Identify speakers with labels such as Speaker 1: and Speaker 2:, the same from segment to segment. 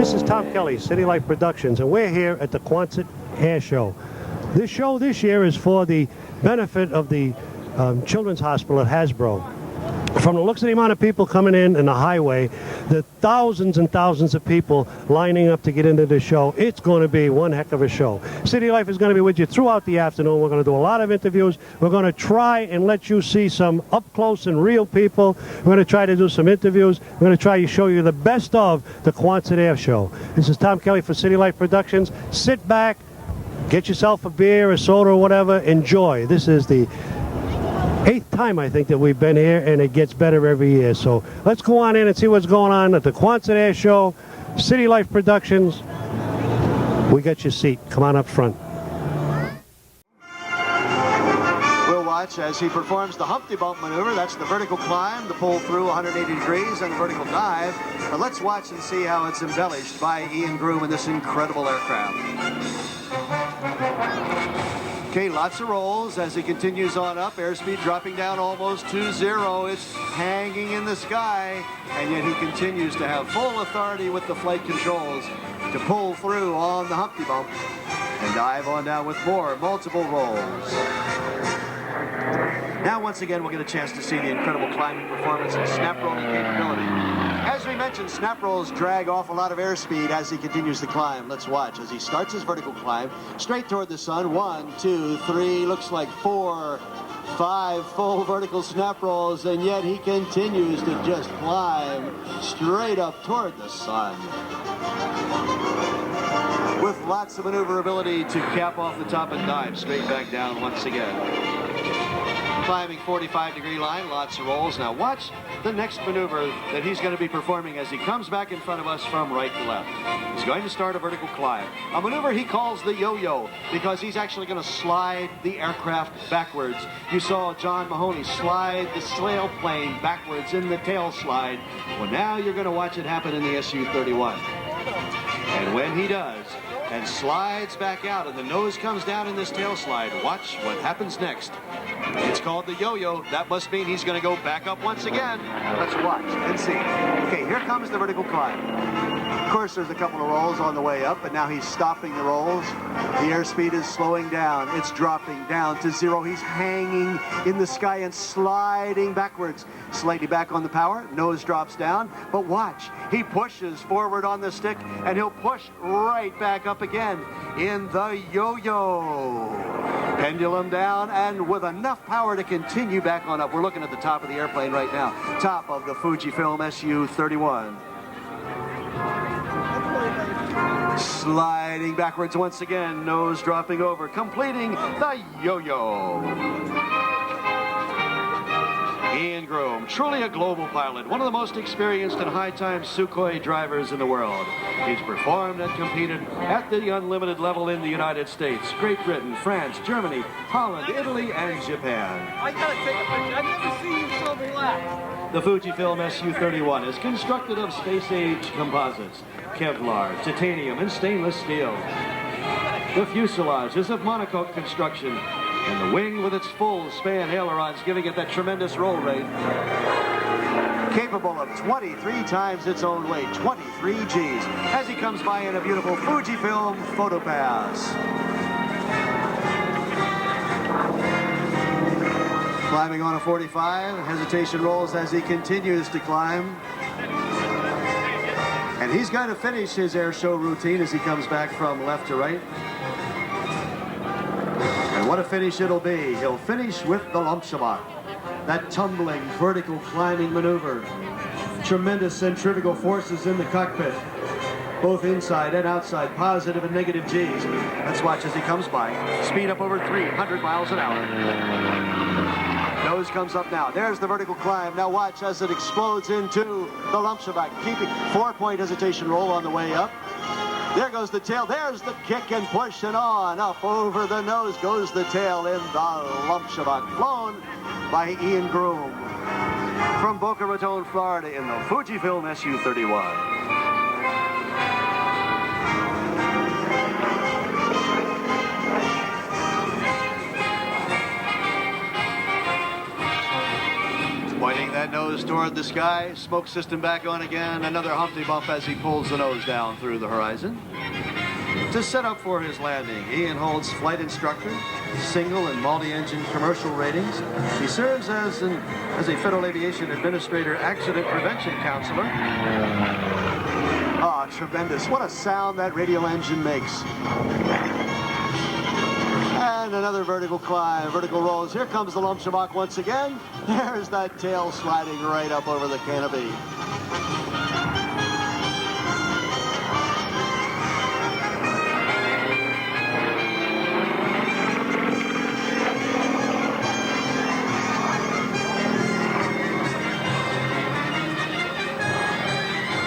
Speaker 1: This is Tom Kelly, City Life Productions, and we're here at the Quonset Air Show. This show this year is for the benefit of the Children's Hospital at Hasbro. From the looks of the amount of people coming in the highway, the thousands and thousands of people lining up to get into the show, it's going to be one heck of a show. City Life is going to be with you throughout the afternoon. We're going to do a lot of interviews. We're going to try and let you see some up close and real people. We're going to try to do some interviews. We're going to try to show you the best of the Quonset Air Show. This is Tom Kelly for City Life Productions. Sit back, get yourself a beer, a soda, or whatever. Enjoy. This is the 8th time, I think, that we've been here, and it gets better every year. So let's go on in and see what's going on at the Quonset Air Show, City Life Productions. We got your seat. Come on up front.
Speaker 2: We'll watch as he performs the Humpty Bump maneuver. That's the vertical climb, the pull through 180 degrees, and the vertical dive. But let's watch and see how it's embellished by Ian Groom in this incredible aircraft. Okay, lots of rolls as he continues on up. Airspeed dropping down almost to 0. It's hanging in the sky, and yet he continues to have full authority with the flight controls to pull through on the Humpty Bump and dive on down with multiple rolls. Now, once again, we'll get a chance to see the incredible climbing performance and snap rolling capability. As we mentioned, snap rolls drag off a lot of airspeed as he continues to climb. Let's watch as he starts his vertical climb straight toward the sun. 1, 2, 3, looks like 4, 5 full vertical snap rolls, and yet he continues to just climb straight up toward the sun, with lots of maneuverability to cap off the top and dive straight back down once again. Climbing 45-degree line, lots of rolls. Now watch the next maneuver that he's going to be performing as he comes back in front of us from right to left. He's going to start a vertical climb, a maneuver he calls the yo-yo, because he's actually going to slide the aircraft backwards. You saw John Mahoney slide the SAILPLANE backwards in the tail slide. Well, now you're going to watch it happen in the Su-31. And when he does, and slides back out, and the nose comes down in this tail slide, watch what happens next. It's called the yo-yo. That must mean he's going to go back up once again. Let's watch and see. Okay, here comes the vertical climb. Of course, there's a couple of rolls on the way up, but now he's stopping the rolls. The airspeed is slowing down. It's dropping down to 0. He's hanging in the sky and sliding backwards. Slightly back on the power. Nose drops down. But watch. He pushes forward on the stick, and he'll push right back up again in the yo-yo. Pendulum down, and with enough power to continue back on up. We're looking at the top of the airplane right now. Top of the Fujifilm Su-31. Sliding backwards once again, nose dropping over, completing the yo-yo. Ian Groom, truly a global pilot, one of the most experienced and high-time Sukhoi drivers in the world. He's performed and competed at the unlimited level in the United States, Great Britain, France, Germany, Holland, Italy, and Japan.
Speaker 3: I gotta take a picture. I've never seen you so relaxed.
Speaker 2: The Fujifilm Su-31 is constructed of space-age composites, Kevlar, titanium, and stainless steel. The fuselage is of monocoque construction, and the wing with its full span ailerons giving it that tremendous roll rate. Capable of 23 times its own weight, 23 Gs, as he comes by in a beautiful Fujifilm photo pass. Climbing on a 45, hesitation rolls as he continues to climb. And he's going to finish his air show routine as he comes back from left to right. And what a finish it'll be. He'll finish with the Lumpshabak, that tumbling, vertical climbing maneuver. Tremendous centrifugal forces in the cockpit, both inside and outside, positive and negative Gs. Let's watch as he comes by. Speed up over 300 miles an hour. Nose comes up now. There's the vertical climb. Now watch as it explodes into the Lumpshabak, keeping 4-point hesitation roll on the way up. There goes the tail. There's the kick and push, and on up over the nose goes the tail in the Lumpshabak, flown by Ian Groom from Boca Raton, Florida, in the Fujifilm Su-31. Pointing that And nose toward the sky, smoke system back on again. Another Humpty bump as he pulls the nose down through the horizon. To set up for his landing, Ian holds flight instructor, single and multi-engine commercial ratings. He serves as a Federal Aviation Administrator accident prevention counselor. Ah, tremendous. What a sound that radial engine makes. And another vertical climb, vertical rolls. Here comes the lump shamrock once again. There's that tail sliding right up over the canopy.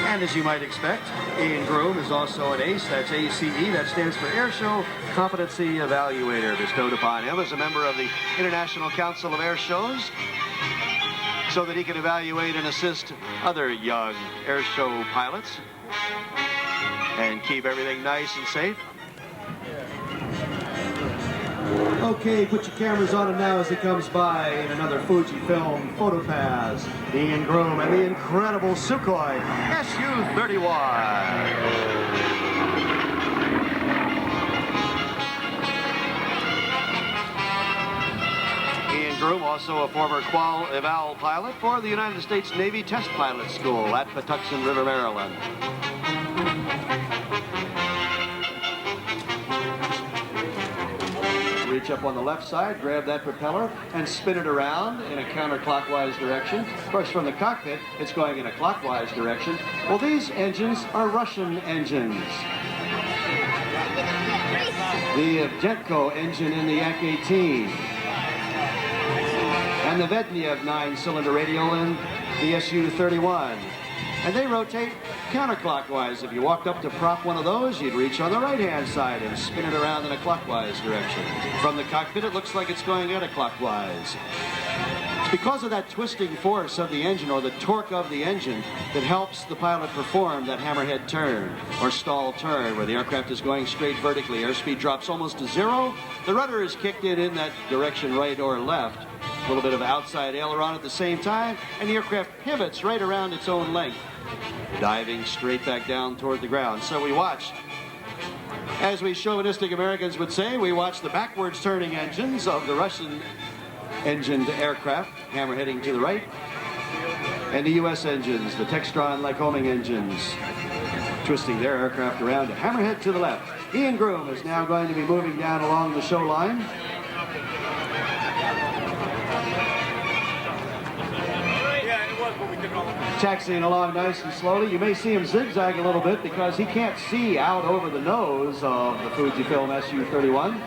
Speaker 2: And as you might expect, Ian Groom is also an ACE, that's ACE, that stands for Air Show Competency Evaluator, bestowed upon him as a member of the International Council of Air Shows, so that he can evaluate and assist other young air show pilots and keep everything nice and safe. Okay, put your cameras on him now as he comes by in another Fujifilm photo pass. Ian Groom and the incredible Sukhoi Su-31. Ian Groom, also a former qual eval pilot for the United States Navy Test Pilot School at Patuxent River, Maryland. Reach up on the left side, grab that propeller, and spin it around in a counterclockwise direction. Of course, from the cockpit, it's going in a clockwise direction. Well, these engines are Russian engines. The Jetco engine in the Yak-18. And the Vedniev 9-cylinder radial in the Su-31. And they rotate counterclockwise. If you walked up to prop one of those, you'd reach on the right-hand side and spin it around in a clockwise direction. From the cockpit, it looks like it's going anti-clockwise. It's because of that twisting force of the engine, or the torque of the engine, that helps the pilot perform that hammerhead turn or stall turn, where the aircraft is going straight vertically. Airspeed drops almost to zero. The rudder is kicked in that direction, right or left. A little bit of outside aileron at the same time, and the aircraft pivots right around its own length, diving straight back down toward the ground. So we watch, as we chauvinistic Americans would say, we watch the backwards turning engines of the Russian engined aircraft, hammerheading to the right, and the U.S. engines, the Textron-Lycoming engines, twisting their aircraft around to hammerhead to the left. Ian Groom is now going to be moving down along the show line. Taxiing along nice and slowly. You may see him zigzag a little bit because he can't see out over the nose of the Fujifilm Su-31.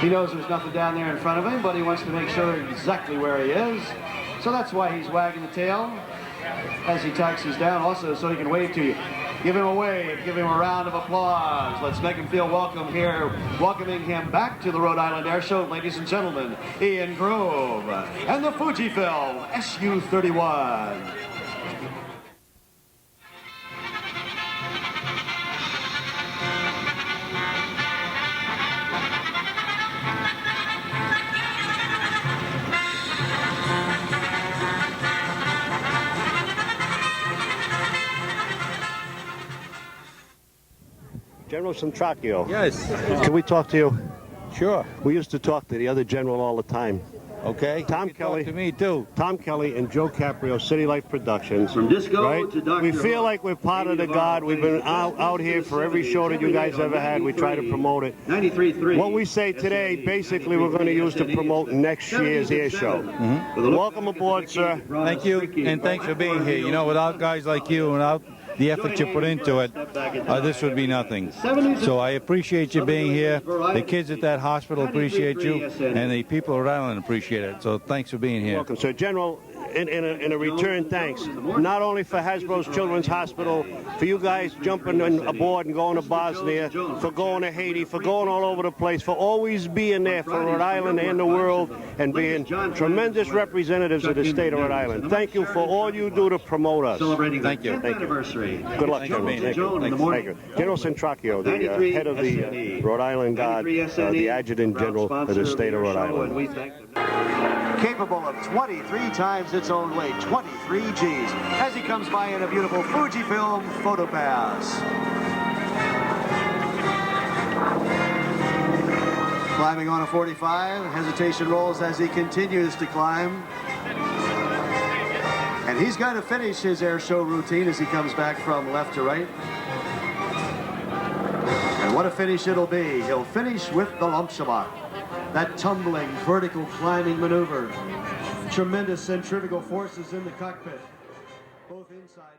Speaker 2: He knows there's nothing down there in front of him, but he wants to make sure exactly where he is. So that's why he's wagging the tail as he taxis down, also so he can wave to you. Give him a wave, give him a round of applause. Let's make him feel welcome here. Welcoming him back to the Rhode Island Air Show, ladies and gentlemen, Ian Groom and the Fujifilm Su-31.
Speaker 1: General Centracchio.
Speaker 4: Yes.
Speaker 1: Can we talk to you?
Speaker 4: Sure.
Speaker 1: We used to talk to the other general all the time.
Speaker 4: Okay.
Speaker 1: Tom
Speaker 4: You can
Speaker 1: Kelly.
Speaker 4: talk to me too.
Speaker 1: Tom Kelly and Joe Caprio, City Life Productions.
Speaker 2: From disco
Speaker 1: right?
Speaker 2: to Dr.
Speaker 1: We feel like we're part of the God. We've been out here for every show that you guys ever had. We try to promote it.
Speaker 2: 93.3.
Speaker 1: What we say today, basically, we're going to use to promote next year's air show. Welcome aboard, sir.
Speaker 4: Thank you, and thanks for being here. You know, without guys like you, without the effort you put into it, this would be nothing. So I appreciate you being here. The kids at that hospital appreciate you, and the people of Rhode Island appreciate it. So thanks for being here.
Speaker 1: Welcome, sir. General, in a return thanks, not only for Hasbro's Children's Hospital, for you guys jumping aboard and going to Bosnia, for going to Haiti, for going all over the place, for always being there for Rhode Island and the world, and being tremendous representatives of the state of Rhode Island. Thank you for all you do to promote us.
Speaker 4: Thank you.
Speaker 1: Thank you. Good luck, General. Thank you. Thank you. General Centracchio, the head of the Rhode Island Guard, the Adjutant General of the state of Rhode Island.
Speaker 2: capable of 23 times its own weight, 23 Gs, as he comes by in a beautiful Fujifilm photo pass. Climbing on a 45, hesitation rolls as he continues to climb. And he's going to finish his air show routine as he comes back from left to right. And what a finish it'll be. He'll finish with the Lumpshabak. That tumbling, vertical climbing maneuver. Tremendous centrifugal forces in the cockpit, both inside